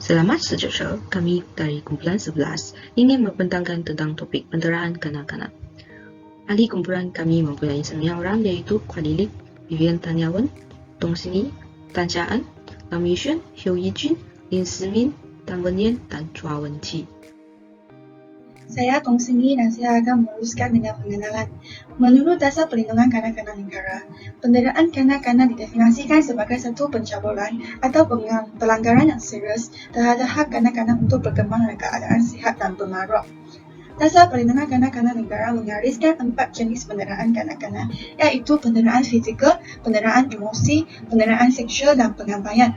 Selamat sejahtera, kami dari kumpulan 11 ingin membentangkan tentang topik penderaan kanak-kanak. Ahli kumpulan kami mempunyai 9 orang iaitu Kuan Lilik, Vivian Tanyawan, Dong Sini, Tan Xiaan, Lam Yixuan, Hiu Yijun, Lin Simin, Tan Wenyan, dan Chua Wenqi. Saya Dong Sini dan saya akan meneruskan dengan pengenalan. Menurut Dasar Perlindungan Kanak-kanak Negara, penderaan kanak-kanak didefinisikan sebagai satu pencabulan atau pelanggaran yang serius terhadap hak kanak-kanak untuk berkembang dalam keadaan sihat dan bermaruah. Dasar Perlindungan Kanak-kanak Negara menggariskan 4 jenis penderaan kanak-kanak, iaitu penderaan fizikal, penderaan emosi, penderaan seksual, dan pengabaian.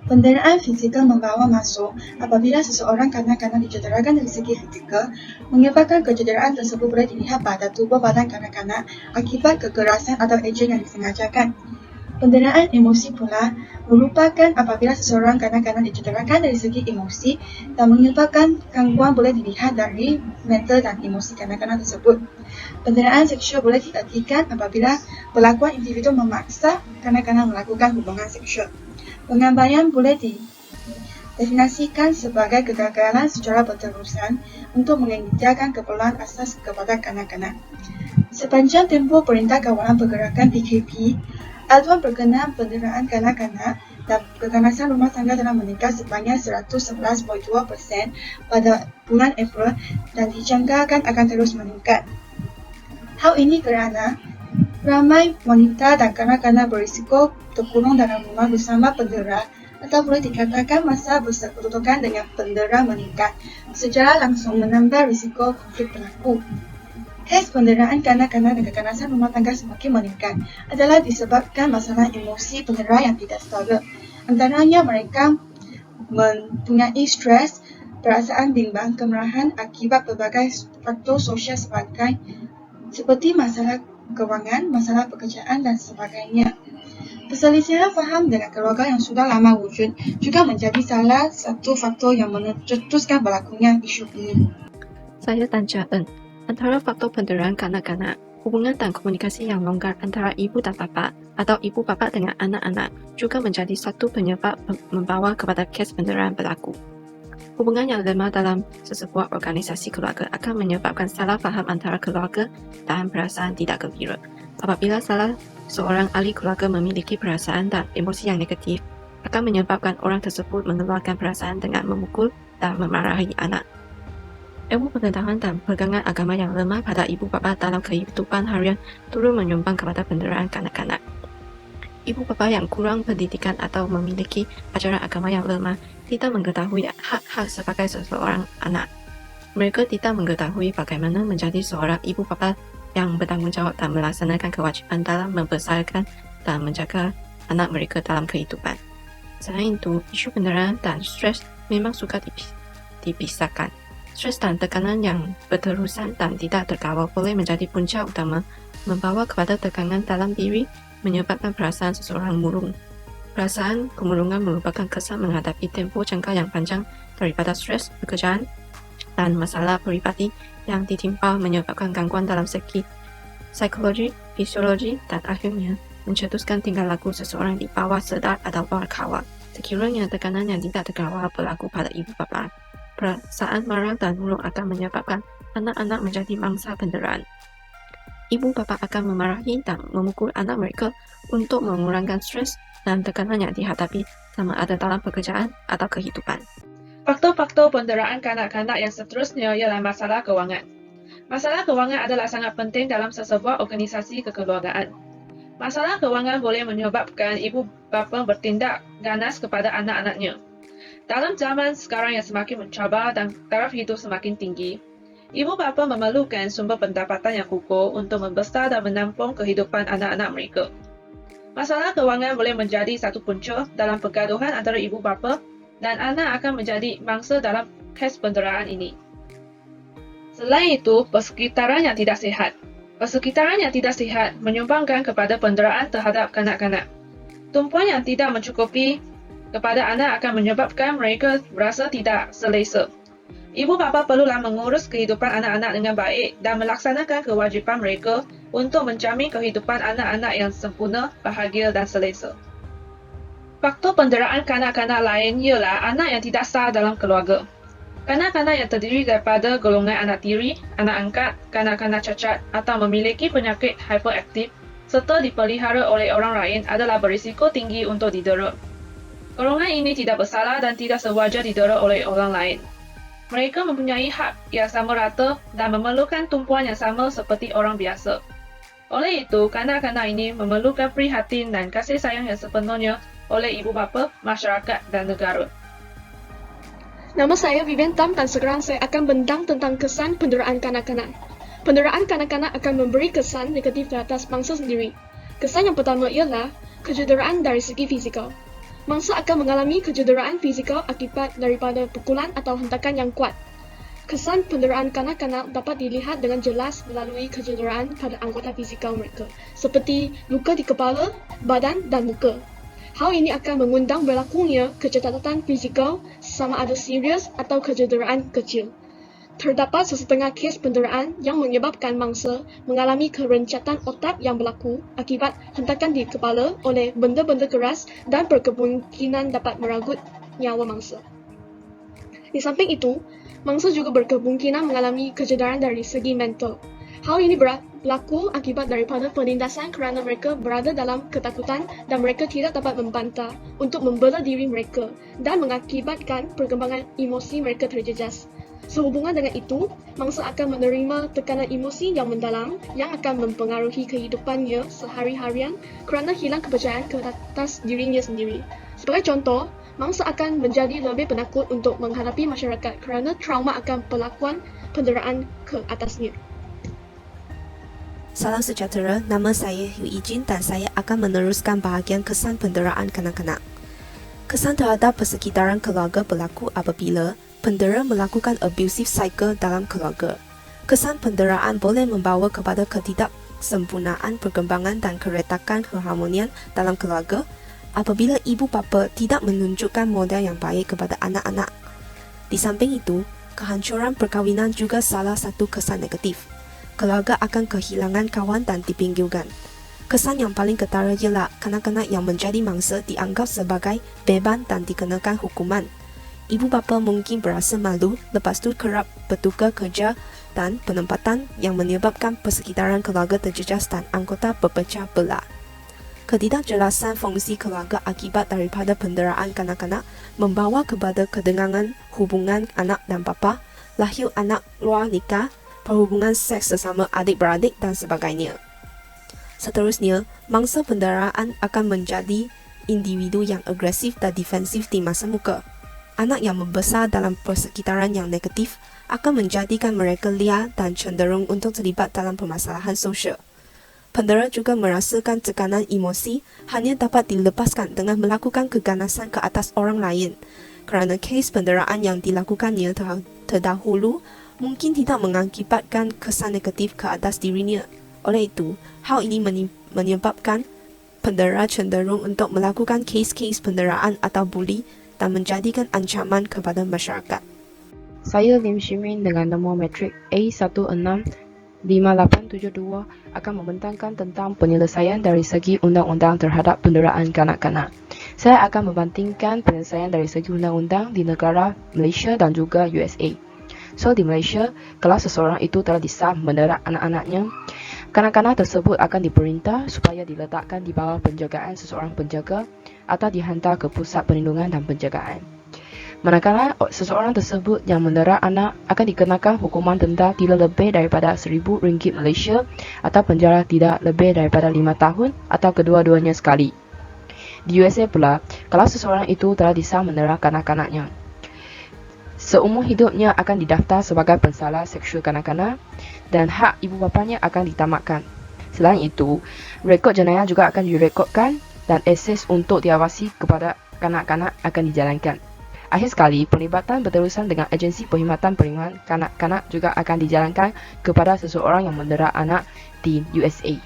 Penderaan fizikal membawa masuk apabila seseorang kanak-kanak dicederakan dari segi fizikal, menyebabkan kecederaan tersebut boleh dilihat pada tubuh badan kanak-kanak akibat kekerasan atau ejen yang disengajakan. Penderaan emosi pula merupakan apabila seseorang kanak-kanak dicederakan dari segi emosi dan menyebabkan gangguan boleh dilihat dari mental dan emosi kanak-kanak tersebut. Penderaan seksual boleh diartikan apabila perlakuan individu memaksa kanak-kanak melakukan hubungan seksual. Pengabaian boleh didefinisikan sebagai kegagalan secara berterusan untuk menyediakan keperluan asas kepada kanak-kanak. Sepanjang tempoh Perintah Kawalan Pergerakan PKP, aduan berkenaan penderaan kanak-kanak dan kekanasan rumah tangga telah meningkat sebanyak 111.2% pada bulan April dan dijangkakan akan terus meningkat. Hal ini kerana ramai wanita dan kanak-kanak berisiko terkurung dalam rumah bersama pendera atau boleh dikatakan masa berseketutukan dengan pendera meningkat, secara langsung menambah risiko konflik berlaku. Kes penderaan kanak-kanak dan kekanasan rumah tangga semakin meningkat adalah disebabkan masalah emosi pendera yang tidak stabil. Antaranya mereka mempunyai stres, perasaan bimbang, kemarahan akibat berbagai faktor sosial seperti masalah kewangan, masalah pekerjaan, dan sebagainya. Perselisihan faham dengan keluarga yang sudah lama wujud juga menjadi salah satu faktor yang mencetuskan berlakunya isu ini. Saya Tan Xiaan. Antara faktor penderaan kanak-kanak, hubungan dan komunikasi yang longgar antara ibu dan bapa atau ibu bapa dengan anak-anak juga menjadi satu penyebab membawa kepada kes penderaan berlaku. Hubungan yang lemah dalam sesebuah organisasi keluarga akan menyebabkan salah faham antara keluarga dan perasaan tidak gembira. Apabila salah seorang ahli keluarga memiliki perasaan dan emosi yang negatif, akan menyebabkan orang tersebut mengeluarkan perasaan dengan memukul dan memarahi anak. Ilmu pengetahuan dan pegangan agama yang lemah pada ibu bapa dalam kehidupan harian turut menyumbang kepada penderaan kanak-kanak. Ibu bapa yang kurang pendidikan atau memiliki ajaran agama yang lemah tidak mengetahui hak-hak sebagai seseorang anak. Mereka tidak mengetahui bagaimana menjadi seorang ibu bapa yang bertanggungjawab dan melaksanakan kewajiban dalam membesarkan dan menjaga anak mereka dalam kehidupan. Selain itu, isu penderaan dan stres memang suka dipisahkan. Stres dan tekanan yang berterusan dan tidak terkawal boleh menjadi punca utama, membawa kepada tekanan dalam diri, menyebabkan perasaan seseorang murung. Perasaan kemurungan merupakan kesan menghadapi tempoh jangka yang panjang daripada stres, pekerjaan, dan masalah pribadi yang ditimpa, menyebabkan gangguan dalam segi psikologi, fisiologi, dan akhirnya mencetuskan tingkah laku seseorang di bawah sedar atau bawah kawal. Sekiranya tekanan yang tidak terkawal berlaku pada ibu bapa, perasaan marah dan murung akan menyebabkan anak-anak menjadi mangsa penderaan. Ibu bapa akan memarahi dan memukul anak mereka untuk mengurangkan stres dan tekanan yang dihadapi, sama ada dalam pekerjaan atau kehidupan. Faktor-faktor penderaan kanak-kanak yang seterusnya ialah masalah kewangan. Masalah kewangan adalah sangat penting dalam sesebuah organisasi kekeluargaan. Masalah kewangan boleh menyebabkan ibu bapa bertindak ganas kepada anak-anaknya. Dalam zaman sekarang yang semakin mencabar dan taraf hidup semakin tinggi, ibu bapa memerlukan sumber pendapatan yang kukuh untuk membesar dan menampung kehidupan anak-anak mereka. Masalah kewangan boleh menjadi satu punca dalam pergaduhan antara ibu bapa dan anak akan menjadi mangsa dalam kes penderaan ini. Selain itu, persekitaran yang tidak sihat. Persekitaran yang tidak sihat menyumbangkan kepada penderaan terhadap kanak-kanak. Tumpuan yang tidak mencukupi kepada anak akan menyebabkan mereka merasa tidak selesa. Ibu bapa perlulah mengurus kehidupan anak-anak dengan baik dan melaksanakan kewajipan mereka untuk menjamin kehidupan anak-anak yang sempurna, bahagia dan selesa. Faktor penderaan kanak-kanak lain ialah anak yang tidak sah dalam keluarga. Kanak-kanak yang terdiri daripada golongan anak tiri, anak angkat, kanak-kanak cacat atau memiliki penyakit hyperaktif serta dipelihara oleh orang lain adalah berisiko tinggi untuk didera. Golongan ini tidak bersalah dan tidak sewajar didera oleh orang lain. Mereka mempunyai hak yang sama rata dan memerlukan tumpuan yang sama seperti orang biasa. Oleh itu, kanak-kanak ini memerlukan prihatin dan kasih sayang yang sepenuhnya oleh ibu bapa, masyarakat dan negara. Nama saya Vivian Tam dan sekarang saya akan bentang tentang kesan penderaan kanak-kanak. Penderaan kanak-kanak akan memberi kesan negatif ke atas mangsa sendiri. Kesan yang pertama ialah kecederaan dari segi fizikal. Mangsa akan mengalami kecederaan fizikal akibat daripada pukulan atau hentakan yang kuat. Kesan penderaan kanak-kanak dapat dilihat dengan jelas melalui kecederaan pada anggota fizikal mereka, seperti luka di kepala, badan dan muka. Hal ini akan mengundang berlakunya kecacatan fizikal sama ada serius atau kecederaan kecil. Terdapat sesetengah kes penderaan yang menyebabkan mangsa mengalami kerencatan otak yang berlaku akibat hentakan di kepala oleh benda-benda keras dan berkemungkinan dapat merenggut nyawa mangsa. Di samping itu, mangsa juga berkemungkinan mengalami kecederaan dari segi mental. Hal ini berlaku akibat daripada penindasan kerana mereka berada dalam ketakutan dan mereka tidak dapat membantah untuk membela diri mereka dan mengakibatkan perkembangan emosi mereka terjejas. Sehubungan dengan itu, mangsa akan menerima tekanan emosi yang mendalam yang akan mempengaruhi kehidupannya sehari-harian kerana hilang kepercayaan ke atas dirinya sendiri. Sebagai contoh, mangsa akan menjadi lebih penakut untuk menghadapi masyarakat kerana trauma akan perlakuan penderaan ke atasnya. Salam sejahtera, nama saya Hu Ijin dan saya akan meneruskan bahagian kesan penderaan kanak-kanak. Kesan terhadap persekitaran keluarga berlaku apabila pendera melakukan abusive cycle dalam keluarga. Kesan penderaan boleh membawa kepada ketidaksempurnaan perkembangan dan keretakan keharmonian dalam keluarga apabila ibu bapa tidak menunjukkan model yang baik kepada anak-anak. Di samping itu, kehancuran perkahwinan juga salah satu kesan negatif. Keluarga akan kehilangan kawan dan dipinggirkan. Kesan yang paling ketara ialah kanak-kanak yang menjadi mangsa dianggap sebagai beban dan dikenakan hukuman. Ibu bapa mungkin berasa malu, lepas tu kerap bertukar kerja dan penempatan yang menyebabkan persekitaran keluarga terjejas dan anggota berpecah belah. Ketidakjelasan fungsi keluarga akibat daripada penderaan kanak-kanak membawa kepada kedengangan hubungan anak dan bapa, lahir anak luar nikah, perhubungan seks sesama adik-beradik dan sebagainya. Seterusnya, mangsa penderaan akan menjadi individu yang agresif dan defensif di masa muda. Anak yang membesar dalam persekitaran yang negatif akan menjadikan mereka liar dan cenderung untuk terlibat dalam permasalahan sosial. Pendera juga merasakan tekanan emosi hanya dapat dilepaskan dengan melakukan keganasan ke atas orang lain kerana kes penderaan yang dilakukannya terdahulu mungkin tidak mengakibatkan kesan negatif ke atas dirinya. Oleh itu, hal ini menyebabkan pendera cenderung untuk melakukan kes-kes penderaan atau buli dan menjadikan ancaman kepada masyarakat. Saya Lim Shimin dengan nombor metrik A165872 akan membentangkan tentang penyelesaian dari segi undang-undang terhadap penderaan kanak-kanak. Saya akan membandingkan penyelesaian dari segi undang-undang di negara Malaysia dan juga USA. So, di Malaysia, kalau seseorang itu telah disah mendera anak-anaknya, kanak-kanak tersebut akan diperintah supaya diletakkan di bawah penjagaan seseorang penjaga atau dihantar ke pusat perlindungan dan penjagaan. Manakala seseorang tersebut yang mendera anak akan dikenakan hukuman denda tidak lebih daripada RM1,000 Malaysia atau penjara tidak lebih daripada 5 tahun atau kedua-duanya sekali. Di USA pula, kalau seseorang itu telah disah mendera kanak-kanaknya, seumur hidupnya akan didaftar sebagai pensalah seksual kanak-kanak dan hak ibu bapanya akan ditamatkan. Selain itu, rekod jenayah juga akan direkodkan dan akses untuk diawasi kepada kanak-kanak akan dijalankan. Akhir sekali, pelibatan berterusan dengan agensi perkhidmatan perlindungan kanak-kanak juga akan dijalankan kepada seseorang yang mendera anak di USA.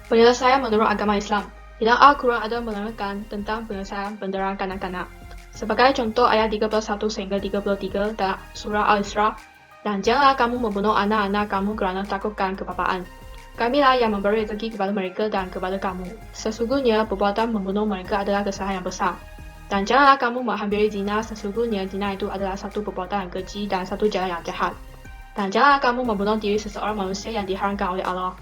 Penyelesaian menurut agama Islam. Bidang Al-Quran ada menerangkan tentang penyelesaian penderaan kanak-kanak. Sebagai contoh ayat 31 sehingga 33 dalam surah Al-Isra, dan janganlah kamu membunuh anak-anak kamu kerana takutkan kebapaan. Kamilah yang memberi rezeki kepada mereka dan kepada kamu. Sesungguhnya perbuatan membunuh mereka adalah kesalahan yang besar. Dan janganlah kamu menghampiri zina, sesungguhnya zina itu adalah satu perbuatan yang keji dan satu jalan yang jahat. Dan janganlah kamu membunuh diri seseorang manusia yang diharamkan oleh Allah.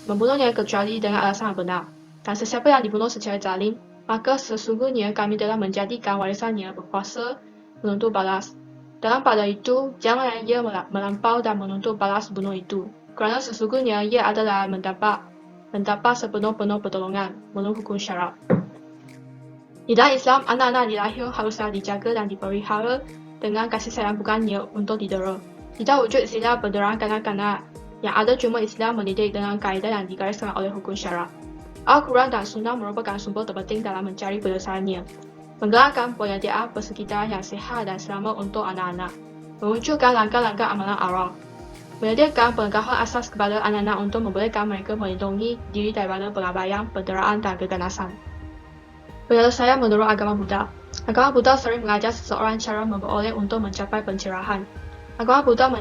Membunuhnya kecuali dengan alasan yang benar. Dan sesiapa yang dibunuh secara zalim, maka sesungguhnya kami telah menjadikan warisannya berkuasa menuntut balas. Dalam pada itu, janganlah ia melampau dan menuntut balas bunuh itu. Kerana sesungguhnya ia adalah mendapat sepenuh-penuh pertolongan menurut hukum syarak. Di dalam Islam, anak-anak dilahir haruslah dijaga dan dipelihara dengan kasih sayang bukannya untuk didera. Tidak wujud istilah penderaan kanak-kanak, yang ada cuma istilah mendidik dengan kaedah yang digariskan oleh hukum syarak. Al-Quran dan Sunnah merupakan sumber terpenting dalam mencari penyelesaiannya. Menggerakkan penyediaan persekitaran yang sihat dan selamat untuk anak-anak. Memunculkan langkah-langkah amalan awal. Menyediakan pengetahuan asas kepada anak-anak untuk membolehkan mereka melindungi diri daripada pelabaian, penderaan dan keganasan. Penyelesaian menurut agama Buddha. Agama Buddha sering mengajar seseorang cara memperoleh untuk mencapai pencerahan. Agama Buddha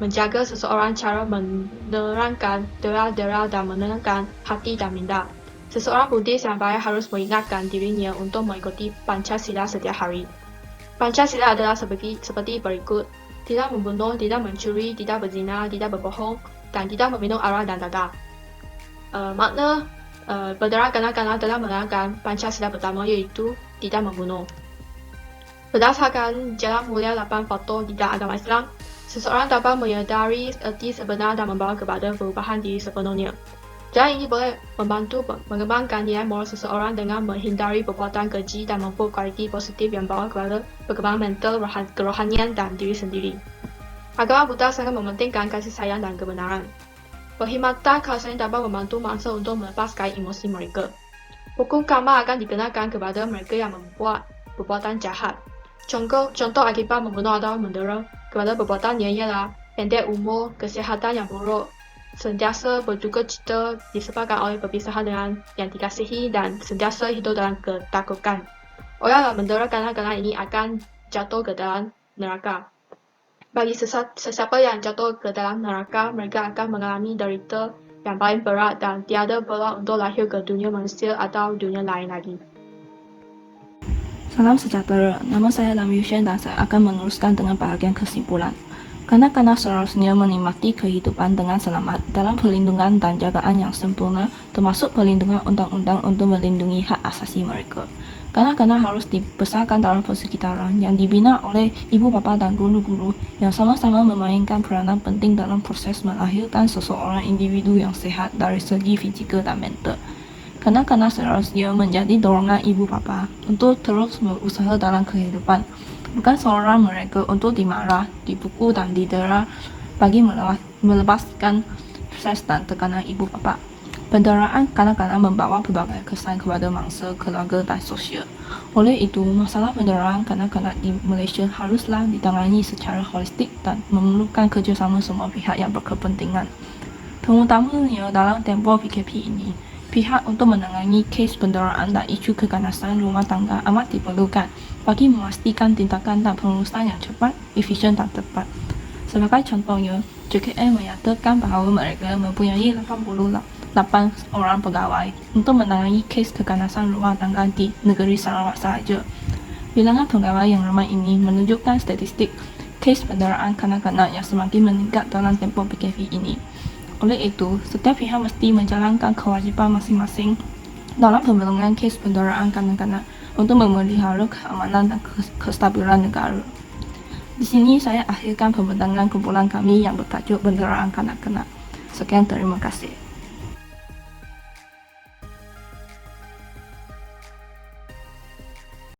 menjaga seseorang cara menerangkan dera-dera dan menenangkan hati dan minda. Seseorang Buddhis yang baik harus mengingatkan dirinya untuk mengikuti Pancasila setiap hari. Pancasila adalah seperti berikut. Tidak membunuh, tidak mencuri, tidak berzina, tidak berbohong, dan tidak meminum arak dan dadah. Makna penderaan kanak-kanak telah menerangkan Pancasila pertama iaitu tidak membunuh. Berdasarkan Jalan Mulia 8 faktor di dalam agama Islam, seseorang dapat menyadari erti sebenar dan membawa kepada perubahan diri sepenuhnya. Jalan ini boleh membantu mengembangkan nilai moral seseorang dengan menghindari perbuatan keji dan mempunyai kualiti positif yang membawa kepada perkembangan mental, kerohanian dan diri sendiri. Agama Buddha sangat mementingkan kasih sayang dan kebenaran. Perkhidmatan kasih sayang dapat membantu mangsa untuk melepaskan emosi mereka. Hukum karma akan dikenakan kepada mereka yang membuat perbuatan jahat. Contoh akibat membunuh atau mendera kepada perbuatannya ialah pendek umur, kesihatan yang buruk, sentiasa berduka cita disebabkan oleh perpisahan dengan yang dikasihi dan sentiasa hidup dalam ketakutan. Orang yang mendera kanak-kanak ini akan jatuh ke dalam neraka. Bagi sesiapa yang jatuh ke dalam neraka, mereka akan mengalami derita yang paling berat dan tiada peluang untuk lahir ke dunia manusia atau dunia lain lagi. Salam sejahtera, nama saya Lam Yushen dan saya akan meneruskan dengan bahagian kesimpulan. Kanak-kanak seharusnya menikmati kehidupan dengan selamat dalam perlindungan dan jagaan yang sempurna, termasuk perlindungan undang-undang untuk melindungi hak asasi mereka. Kanak-kanak harus dibesarkan dalam persekitaran yang dibina oleh ibu bapa dan guru-guru yang sama-sama memainkan peranan penting dalam proses melahirkan seseorang individu yang sehat dari segi fizikal dan mental. Kanak-kanak seharusnya menjadi dorongan ibu bapa untuk terus berusaha dalam kehidupan, bukan seorang mereka untuk dimarah, dipukul dan didera bagi melepaskan stres dan tekanan ibu bapa. Penderaan kanak-kanak membawa pelbagai kesan kepada mangsa, keluarga dan sosial. Oleh itu, masalah penderaan kanak-kanak di Malaysia haruslah ditangani secara holistik dan memerlukan kerjasama semua pihak yang berkepentingan. Terutamanya dalam tempoh PKP ini, pihak untuk menangani kes penderaan dan isu keganasan rumah tangga amat diperlukan bagi memastikan tindakan dan pengurusan yang cepat, efisien dan tepat. Sebagai contohnya, JKN menyatakan bahawa mereka mempunyai 88 orang pegawai untuk menangani kes keganasan rumah tangga di negeri Sarawak sahaja. Bilangan pegawai yang ramai ini menunjukkan statistik kes penderaan kanak-kanak yang semakin meningkat dalam tempoh PKP ini. Oleh itu, setiap pihak mesti menjalankan kewajipan masing-masing dalam pembentukan kes penderaan kanak-kanak untuk memelihara keamanan dan kestabilan negara. Di sini saya akhirkan pembentangan kumpulan kami yang bertajuk penderaan kanak-kanak. Sekian, terima kasih.